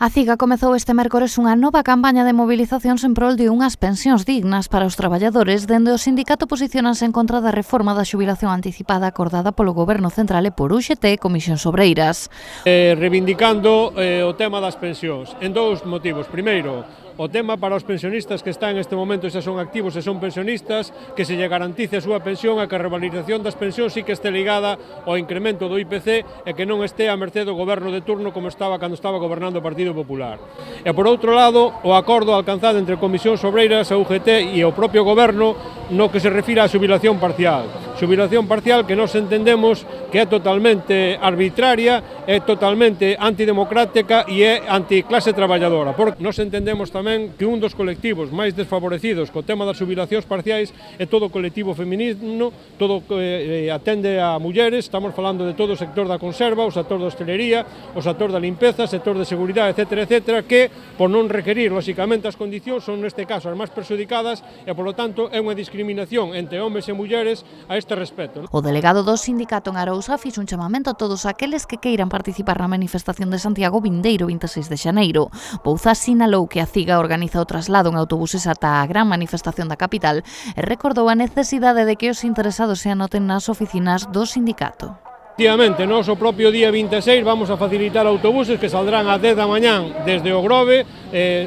A CIGA comezou este mércores unha nova campaña de movilizacións en prol de unhas pensións dignas para os traballadores, dende o sindicato posicionanse en contra da reforma da xubilación anticipada acordada polo Goberno Central e por UGT e Comisións Obreiras. Reivindicando o tema das pensións, en dous motivos. Primeiro, o tema para os pensionistas que están en este momento, xa son activos e son pensionistas, que se lle garantice a súa pensión e que a revalorización das pensións sí que este ligada ao incremento do IPC e que non este a merced do goberno de turno como estaba cando estaba gobernando o Partido Popular. E por outro lado, o acordo alcanzado entre Comisións Obreiras, a UGT e o propio goberno no que se refira á xubilación parcial. Xubilación parcial que nós entendemos que é totalmente arbitraria, é totalmente antidemocrática e é anticlase traballadora, porque nós entendemos tamén que un dos colectivos máis desfavorecidos co tema das xubilacións parciais é todo o colectivo feminino, todo que atende a mulleres. Estamos falando de todo o sector da conserva, o sector da hostelería, o sector da limpeza, o sector de seguridade, etcétera, que, por non requerir, lóxicamente, as condicións, son neste caso as máis perxudicadas e, polo tanto, é unha discriminación entre homes e mulleres a este respecto. O delegado do sindicato en Arousa fixo un chamamento a todos aqueles que queiran participar na manifestación de Santiago vindeiro 26 de xaneiro. Bouzas sinalou que a CIGA organiza o traslado en autobuses ata a gran manifestación da capital e recordou a necesidade de que os interesados se anoten nas oficinas do sindicato. Efectivamente, nós o propio día 26 vamos a facilitar autobuses que saldrán ás 10 da mañán desde o Grove,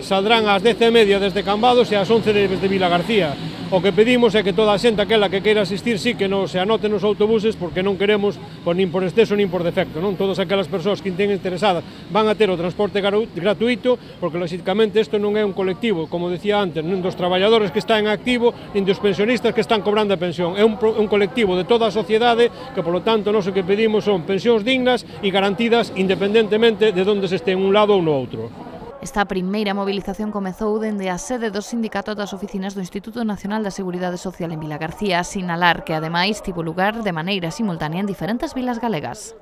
saldrán ás 10:30 desde Cambados e ás 11 desde Vilagarcía. O que pedimos é que toda a xente aquela que queira asistir sí que non se anoten nos autobuses, porque non queremos nin por exceso nin por defecto, non? Todas aquelas persoas que estén interesadas van a ter o transporte gratuito, porque lóxicamente isto non é un colectivo, como decía antes, nin dos traballadores que están en activo, nin dos pensionistas que están cobrando a pensión. É un colectivo de toda a sociedade que, polo tanto, nós o que pedimos son pensións dignas e garantidas independentemente de onde se este en un lado ou no outro. Esta primeira movilización comezou dende a sede do sindicato das oficinas do Instituto Nacional da Seguridade Social en Vilagarcía, sinalar que ademais tivo lugar de maneira simultánea en diferentes vilas galegas.